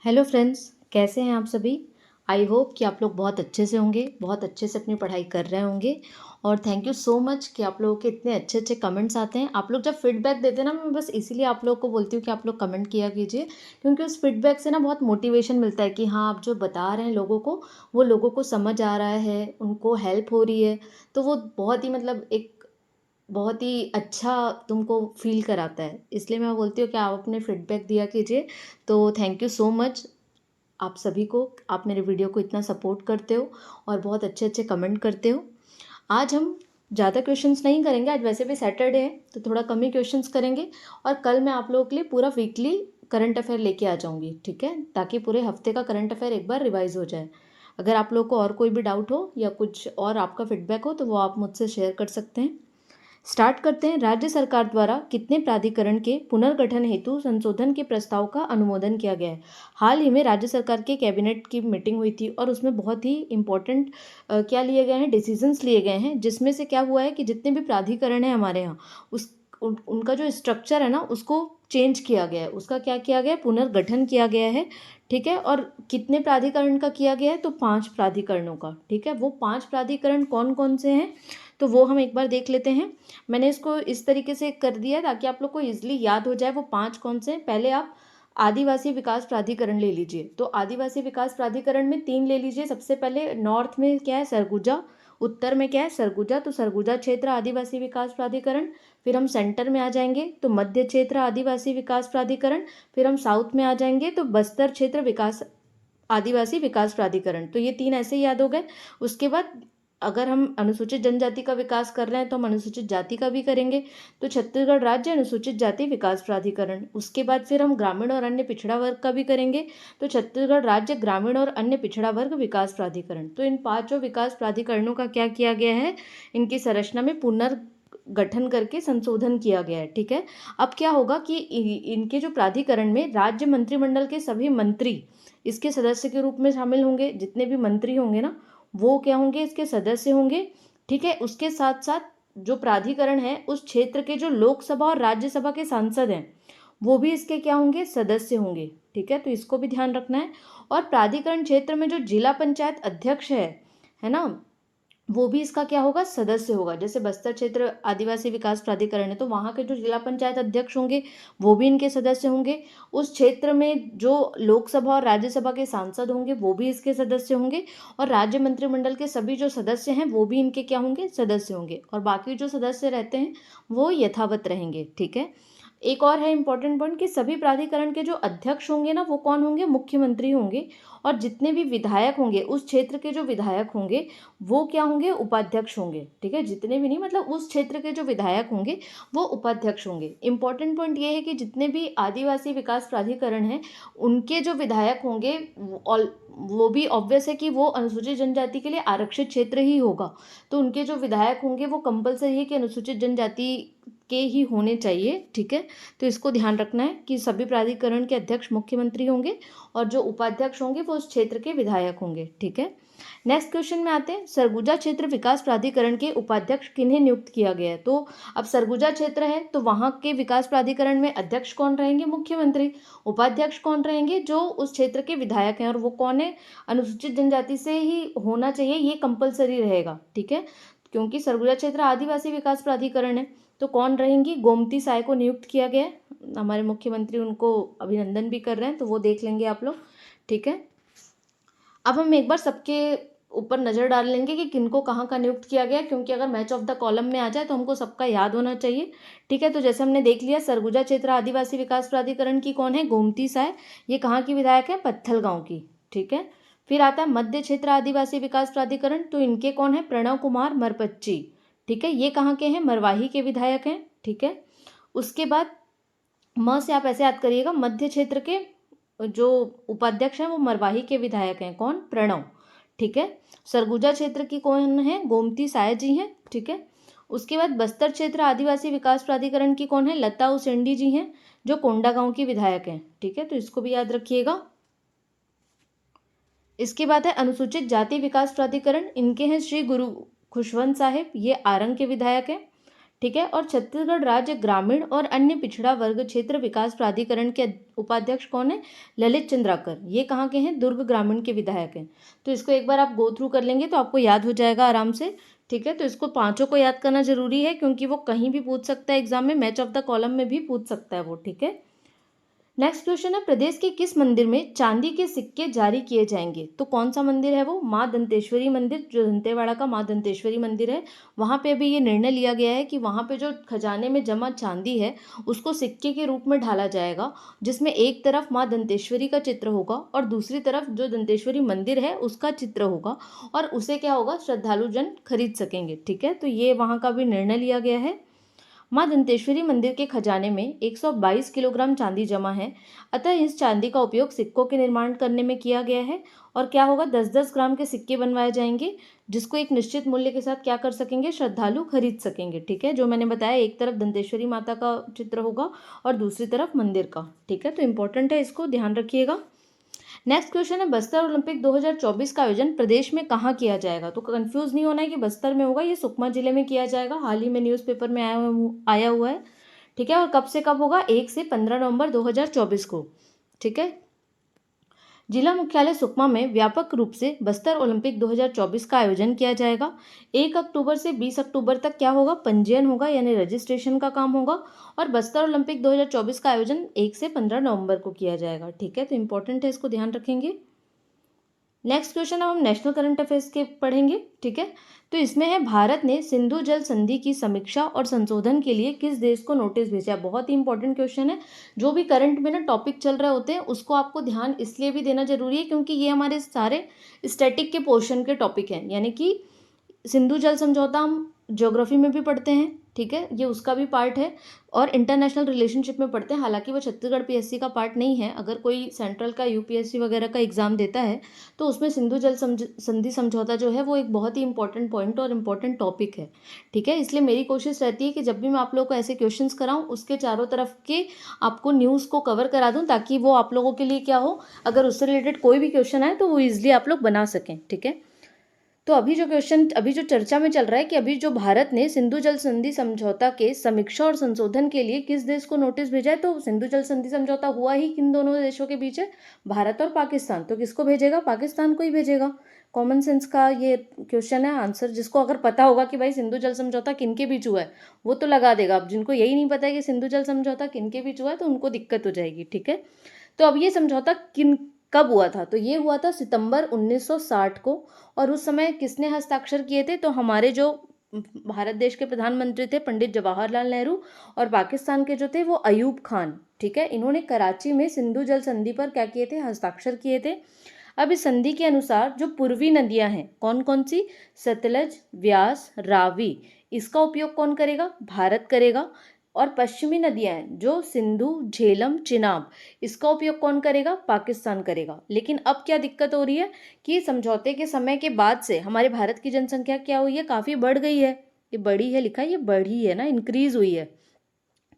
Hello friends, कैसे हैं आप सभी। आई होप कि आप लोग बहुत अच्छे से होंगे, बहुत अच्छे से अपनी पढ़ाई कर रहे होंगे। और थैंक यू सो मच कि आप लोगों के इतने अच्छे अच्छे कमेंट्स आते हैं। आप लोग जब फीडबैक देते हैं ना, मैं बस इसीलिए आप लोग को बोलती हूँ कि आप लोग कमेंट किया कीजिए, क्योंकि उस फीडबैक से ना बहुत मोटिवेशन मिलता है कि हाँ, आप जो बता रहे हैं लोगों को, वो लोगों को समझ आ रहा है, उनको हेल्प हो रही है। तो वो बहुत ही मतलब एक बहुत ही अच्छा तुमको फ़ील कराता है। इसलिए मैं बोलती हूँ कि आप अपने फीडबैक दिया कीजिए। तो थैंक यू सो मच आप सभी को। आप मेरे वीडियो को इतना सपोर्ट करते हो और बहुत अच्छे अच्छे कमेंट करते हो। आज हम ज़्यादा क्वेश्चंस नहीं करेंगे, आज वैसे भी सैटरडे है तो थोड़ा कम ही क्वेश्चंस करेंगे। और कल मैं आप लोगों के लिए पूरा वीकली करंट अफेयर लेके आ जाऊँगी, ठीक है, ताकि पूरे हफ्ते का करंट अफेयर एक बार रिवाइज हो जाए। अगर आप लोग को और कोई भी डाउट हो या कुछ और आपका फीडबैक हो तो वो आप मुझसे शेयर कर सकते हैं। स्टार्ट करते हैं। राज्य सरकार द्वारा कितने प्राधिकरण के पुनर्गठन हेतु संशोधन के प्रस्ताव का अनुमोदन किया गया है। हाल ही में राज्य सरकार के कैबिनेट की मीटिंग हुई थी और उसमें बहुत ही इंपॉर्टेंट क्या लिए गए हैं, डिसीजंस लिए गए हैं, जिसमें से क्या हुआ है कि जितने भी प्राधिकरण है हमारे यहाँ, उनका जो स्ट्रक्चर है ना, उसको चेंज किया गया है। उसका क्या किया गया है, पुनर्गठन किया गया है, ठीक है। और कितने प्राधिकरण का किया गया है, तो 5 प्राधिकरणों का, ठीक है। वो 5 प्राधिकरण कौन कौन से हैं, तो वो हम एक बार देख लेते हैं। मैंने इसको इस तरीके से कर दिया है ताकि आप लोग को इजीली याद हो जाए वो 5 कौन से हैं। पहले आप आदिवासी विकास प्राधिकरण ले लीजिए। तो आदिवासी विकास प्राधिकरण में 3 ले लीजिए। सबसे पहले नॉर्थ में क्या है, सरगुजा। उत्तर में क्या है, सरगुजा। तो सरगुजा क्षेत्र आदिवासी विकास प्राधिकरण। फिर हम सेंटर में आ जाएंगे तो मध्य क्षेत्र आदिवासी विकास प्राधिकरण। फिर हम साउथ में आ जाएंगे तो बस्तर क्षेत्र विकास आदिवासी विकास प्राधिकरण। तो ये 3 ऐसे ही याद हो गए। उसके बाद अगर हम अनुसूचित जनजाति का विकास कर रहे हैं तो हम अनुसूचित जाति का भी करेंगे, तो छत्तीसगढ़ राज्य अनुसूचित जाति विकास प्राधिकरण। उसके बाद फिर हम ग्रामीण और अन्य पिछड़ा वर्ग का भी करेंगे, तो छत्तीसगढ़ राज्य ग्रामीण और अन्य पिछड़ा वर्ग विकास प्राधिकरण। तो इन 5 विकास प्राधिकरणों का क्या किया गया है, इनकी संरचना में पुनर्गठन करके संशोधन किया गया है, ठीक है। अब क्या होगा कि इनके जो प्राधिकरण में राज्य मंत्रिमंडल के सभी मंत्री इसके सदस्य के रूप में शामिल होंगे। जितने भी मंत्री होंगे ना, वो क्या होंगे, इसके सदस्य होंगे, ठीक है। उसके साथ साथ जो प्राधिकरण है, उस क्षेत्र के जो लोकसभा और राज्यसभा के सांसद हैं, वो भी इसके क्या होंगे, सदस्य होंगे, ठीक है। तो इसको भी ध्यान रखना है। और प्राधिकरण क्षेत्र में जो जिला पंचायत अध्यक्ष है ना, वो भी इसका क्या होगा, सदस्य होगा। जैसे बस्तर क्षेत्र आदिवासी विकास प्राधिकरण है तो वहाँ के जो जिला पंचायत अध्यक्ष होंगे वो भी इनके सदस्य होंगे। उस क्षेत्र में जो लोकसभा और राज्यसभा के सांसद होंगे वो भी इसके सदस्य होंगे। और राज्य मंत्रिमंडल के सभी जो सदस्य हैं वो भी इनके क्या होंगे, सदस्य होंगे। और बाकी जो सदस्य रहते हैं वो यथावत रहेंगे, ठीक है। एक और है इंपॉर्टेंट पॉइंट कि सभी प्राधिकरण के जो अध्यक्ष होंगे ना, वो कौन होंगे, मुख्यमंत्री होंगे। और जितने भी विधायक होंगे, उस क्षेत्र के जो विधायक होंगे वो क्या होंगे, उपाध्यक्ष होंगे, ठीक है। जितने भी नहीं, मतलब उस क्षेत्र के जो विधायक होंगे वो उपाध्यक्ष होंगे। इंपॉर्टेंट पॉइंट ये है कि जितने भी आदिवासी विकास प्राधिकरण हैं, उनके जो विधायक होंगे वो भी ऑब्वियस है कि वो अनुसूचित जनजाति के लिए आरक्षित क्षेत्र ही होगा। तो उनके जो विधायक होंगे वो कंपलसरी है कि अनुसूचित जनजाति के ही होने चाहिए, ठीक है। तो इसको ध्यान रखना है कि सभी प्राधिकरण के अध्यक्ष मुख्यमंत्री होंगे और जो उपाध्यक्ष होंगे वो उस क्षेत्र के विधायक होंगे, ठीक है। नेक्स्ट क्वेश्चन में आते हैं। सरगुजा क्षेत्र विकास प्राधिकरण के उपाध्यक्ष किन्हें नियुक्त किया गया है। तो अब सरगुजा क्षेत्र है तो वहाँ के विकास प्राधिकरण में अध्यक्ष कौन रहेंगे, मुख्यमंत्री। उपाध्यक्ष कौन रहेंगे, जो उस क्षेत्र के विधायक हैं, और वो कौन है, अनुसूचित जनजाति से ही होना चाहिए, ये कंपलसरी रहेगा, ठीक है। क्योंकि सरगुजा क्षेत्र आदिवासी विकास प्राधिकरण है तो कौन रहेंगी, गोमती साय को नियुक्त किया गया है। हमारे मुख्यमंत्री उनको अभिनंदन भी कर रहे हैं, तो वो देख लेंगे आप लोग, ठीक है। अब हम एक बार सबके ऊपर नज़र डाल लेंगे कि किनको कहाँ का नियुक्त किया गया, क्योंकि अगर मैच ऑफ द कॉलम में आ जाए तो हमको सबका याद होना चाहिए, ठीक है। तो जैसे हमने देख लिया, सरगुजा क्षेत्र आदिवासी विकास प्राधिकरण की कौन है, गोमती साय। ये कहाँ की विधायक है, पत्थल गाँव की, ठीक है। फिर आता है मध्य क्षेत्र आदिवासी विकास प्राधिकरण, तो इनके कौन है, प्रणव कुमार मरपच्ची, ठीक है। ये कहाँ के हैं, मरवाही के विधायक हैं, ठीक है। उसके बाद म से आप ऐसे याद करिएगा, मध्य क्षेत्र के जो उपाध्यक्ष हैं वो मरवाही के विधायक हैं, कौन, प्रणव, ठीक है। सरगुजा क्षेत्र की कौन है, गोमती साय जी हैं, ठीक है। उसके बाद बस्तर क्षेत्र आदिवासी विकास प्राधिकरण की कौन है, लता उसेंडी जी हैं, जो कोंडा गांव की विधायक हैं, ठीक है। तो इसको भी याद रखिएगा। इसके बाद है अनुसूचित जाति विकास प्राधिकरण, इनके हैं श्री गुरु खुशवंत साहिब, ये आरंग के विधायक हैं, ठीक है। और छत्तीसगढ़ राज्य ग्रामीण और अन्य पिछड़ा वर्ग क्षेत्र विकास प्राधिकरण के उपाध्यक्ष कौन है? ललित चंद्राकर। ये कहाँ के हैं? दुर्ग ग्रामीण के विधायक हैं। तो इसको एक बार आप गो थ्रू कर लेंगे तो आपको याद हो जाएगा आराम से, ठीक है। तो इसको पांचों को याद करना जरूरी है क्योंकि वो कहीं भी पूछ सकता है एग्जाम में, मैच ऑफ द कॉलम में भी पूछ सकता है वो, ठीक है। नेक्स्ट क्वेश्चन है, प्रदेश के किस मंदिर में चांदी के सिक्के जारी किए जाएंगे? तो कौन सा मंदिर है वो? माँ दंतेश्वरी मंदिर, जो दंतेवाड़ा का माँ दंतेश्वरी मंदिर है, वहाँ पे अभी ये निर्णय लिया गया है कि वहाँ पे जो खजाने में जमा चांदी है उसको सिक्के के रूप में ढाला जाएगा, जिसमें एक तरफ माँ दंतेश्वरी का चित्र होगा और दूसरी तरफ जो दंतेश्वरी मंदिर है उसका चित्र होगा, और उसे क्या होगा? श्रद्धालु जन खरीद सकेंगे, ठीक है। तो ये वहाँ का भी निर्णय लिया गया है। मां दंतेश्वरी मंदिर के खजाने में 122 किलोग्राम चांदी जमा है, अतः इस चांदी का उपयोग सिक्कों के निर्माण करने में किया गया है। और क्या होगा? 10-10 ग्राम के सिक्के बनवाए जाएंगे, जिसको एक निश्चित मूल्य के साथ क्या कर सकेंगे? श्रद्धालु खरीद सकेंगे, ठीक है। जो मैंने बताया, एक तरफ दंतेश्वरी माता का चित्र होगा और दूसरी तरफ मंदिर का, ठीक है। तो इंपॉर्टेंट है, इसको ध्यान रखिएगा। नेक्स्ट क्वेश्चन है, बस्तर ओलंपिक 2024 का आयोजन प्रदेश में कहाँ किया जाएगा? तो कंफ्यूज नहीं होना है कि बस्तर में होगा, ये सुकमा जिले में किया जाएगा। हाल ही में न्यूज़पेपर में आया हुआ है, ठीक है। और कब से कब होगा? 1 से 15 नवंबर 2024 को, ठीक है। जिला मुख्यालय सुकमा में व्यापक रूप से बस्तर ओलंपिक 2024 का आयोजन किया जाएगा। 1 अक्टूबर से 20 अक्टूबर तक क्या होगा? पंजीयन होगा, यानी रजिस्ट्रेशन का काम होगा। और बस्तर ओलंपिक 2024 का आयोजन 1 से 15 नवंबर को किया जाएगा, ठीक है। तो इंपॉर्टेंट है, इसको ध्यान रखेंगे। नेक्स्ट क्वेश्चन अब हम नेशनल करंट अफेयर्स के पढ़ेंगे, ठीक है। तो इसमें है, भारत ने सिंधु जल संधि की समीक्षा और संशोधन के लिए किस देश को नोटिस भेजा? बहुत ही इंपॉर्टेंट क्वेश्चन है। जो भी करंट में ना टॉपिक चल रहे होते हैं उसको आपको ध्यान इसलिए भी देना जरूरी है क्योंकि ये हमारे सारे स्टैटिक के पोर्शन के टॉपिक हैं, यानी कि सिंधु जल समझौता हम ज्योग्राफी में भी पढ़ते हैं, ठीक है, ये उसका भी पार्ट है। और इंटरनेशनल रिलेशनशिप में पढ़ते हैं, हालांकि वो छत्तीसगढ़ पीएससी का पार्ट नहीं है। अगर कोई सेंट्रल का यूपीएससी वगैरह का एग्जाम देता है तो उसमें सिंधु जल संधि समझौता जो है वो एक बहुत ही इंपॉर्टेंट पॉइंट और इम्पॉर्टेंट टॉपिक है, ठीक है। इसलिए मेरी कोशिश रहती है कि जब भी मैं आप लोगों को ऐसे क्वेश्चंस कराऊं उसके चारों तरफ के आपको न्यूज़ को कवर करा दूं, ताकि वो आप लोगों के लिए क्या हो, अगर उससे रिलेटेड कोई भी क्वेश्चन आए तो वो ईजिली आप लोग बना सकें, ठीक है। तो अभी जो चर्चा में चल रहा है कि अभी जो भारत ने सिंधु जल संधि समझौता के समीक्षा और संशोधन के लिए किस देश को नोटिस भेजा है, तो सिंधु जल संधि समझौता हुआ ही किन दोनों देशों के बीच है? भारत और पाकिस्तान। तो किसको भेजेगा? पाकिस्तान को ही भेजेगा। कॉमन सेंस का ये क्वेश्चन है। आंसर जिसको अगर पता होगा कि भाई सिंधु जल समझौता किन के बीच हुआ है वो तो लगा देगा। अब जिनको यही नहीं पता है कि सिंधु जल समझौता किन के बीच हुआ है तो उनको दिक्कत हो जाएगी, ठीक है। तो अब ये समझौता कब हुआ था? तो ये हुआ था सितंबर 1960 को। और उस समय किसने हस्ताक्षर किए थे? तो हमारे जो भारत देश के प्रधानमंत्री थे पंडित जवाहरलाल नेहरू, और पाकिस्तान के जो थे वो अयूब खान, ठीक है। इन्होंने कराची में सिंधु जल संधि पर क्या किए थे? हस्ताक्षर किए थे। अब इस संधि के अनुसार जो पूर्वी नदियां हैं, कौन कौन सी? सतलज, व्यास, रावी, इसका उपयोग कौन करेगा? भारत करेगा। और पश्चिमी नदियां हैं जो सिंधु, झेलम, चिनाब, इसका उपयोग कौन करेगा? पाकिस्तान करेगा। लेकिन अब क्या दिक्कत हो रही है कि समझौते के समय के बाद से हमारे भारत की जनसंख्या क्या हुई है? काफ़ी बढ़ गई है। ये बढ़ी है लिखा है, ये बढ़ी है ना, इंक्रीज हुई है,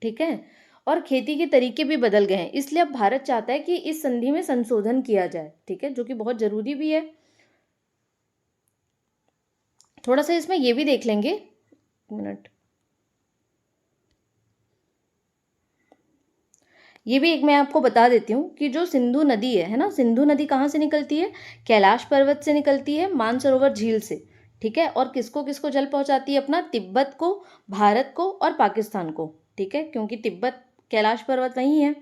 ठीक है। और खेती के तरीके भी बदल गए हैं, इसलिए अब भारत चाहता है कि इस संधि में संशोधन किया जाए, ठीक है, जो कि बहुत जरूरी भी है। थोड़ा सा इसमें ये भी देख लेंगे, एक मिनट, ये भी एक मैं आपको बता देती हूँ कि जो सिंधु नदी है ना, सिंधु नदी कहाँ से निकलती है? कैलाश पर्वत से निकलती है, मानसरोवर झील से, ठीक है। और किसको किसको जल पहुँचाती है? अपना तिब्बत को, भारत को और पाकिस्तान को, ठीक है, क्योंकि तिब्बत कैलाश पर्वत वहीं है।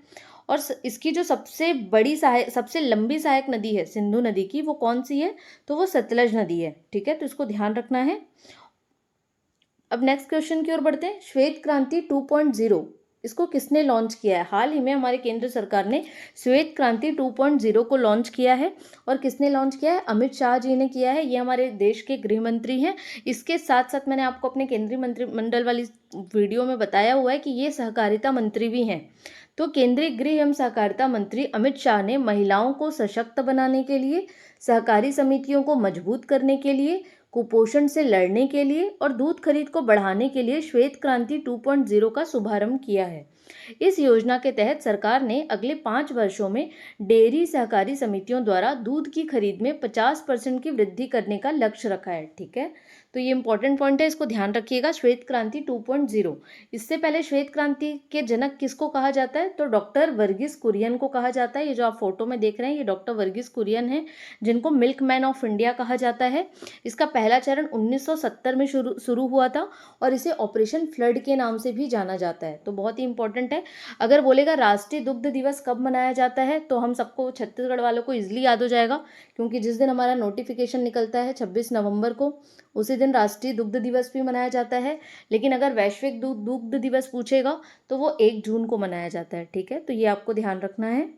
और इसकी जो सबसे बड़ी सबसे लंबी सहायक नदी है सिंधु नदी की, वो कौन सी है? तो वो सतलज नदी है, ठीक है। तो इसको ध्यान रखना है। अब नेक्स्ट क्वेश्चन की ओर बढ़ते हैं। श्वेत क्रांति 2.0 इसको किसने लॉन्च किया है? हाल ही में हमारे केंद्र सरकार ने श्वेत क्रांति 2.0 को लॉन्च किया है। और किसने लॉन्च किया है? अमित शाह जी ने किया है। ये हमारे देश के गृह मंत्री हैं। इसके साथ साथ मैंने आपको अपने केंद्रीय मंत्रिमंडल वाली वीडियो में बताया हुआ है कि ये सहकारिता मंत्री भी हैं। तो केंद्रीय गृह एवं सहकारिता मंत्री अमित शाह ने महिलाओं को सशक्त बनाने के लिए, सहकारी समितियों को मजबूत करने के लिए, कुपोषण से लड़ने के लिए और दूध खरीद को बढ़ाने के लिए श्वेत क्रांति 2.0 का शुभारंभ किया है। इस योजना के तहत सरकार ने अगले 5 वर्षों में डेयरी सहकारी समितियों द्वारा दूध की खरीद में 50% की वृद्धि करने का लक्ष्य रखा है। ठीक है, तो ये इंपॉर्टेंट पॉइंट है, इसको ध्यान रखिएगा। श्वेत क्रांति 2.0, इससे पहले श्वेत क्रांति के जनक किसको कहा जाता है? तो डॉक्टर वर्गीस कुरियन को कहा जाता है। ये जो आप फोटो में देख रहे हैं, ये डॉक्टर वर्गीस कुरियन है, जिनको मिल्क मैन ऑफ इंडिया कहा जाता है। इसका पहला चरण 1970 में शुरू हुआ था और इसे ऑपरेशन फ्लड के नाम से भी जाना जाता है, तो बहुत ही इंपॉर्टेंट है। अगर बोलेगा राष्ट्रीय दुग्ध दिवस कब मनाया जाता है, तो हम सबको, छत्तीसगढ़ वालों को इजीली याद हो जाएगा, क्योंकि जिस दिन हमारा नोटिफिकेशन निकलता है 26 नवंबर को, उसी दिन राष्ट्रीय दुग्ध दिवस भी मनाया जाता है। लेकिन अगर वैश्विक दुग्ध दिवस पूछेगा तो वो 1 जून को मनाया जाता है। ठीक है, तो ये आपको ध्यान रखना है।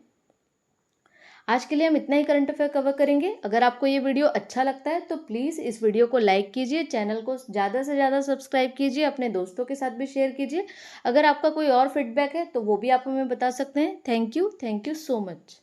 आज के लिए हम इतना ही करंट अफेयर कवर करेंगे। अगर आपको ये वीडियो अच्छा लगता है तो प्लीज़ इस वीडियो को लाइक कीजिए, चैनल को ज़्यादा से ज़्यादा सब्सक्राइब कीजिए, अपने दोस्तों के साथ भी शेयर कीजिए। अगर आपका कोई और फीडबैक है तो वो भी आप हमें बता सकते हैं। Thank you so much.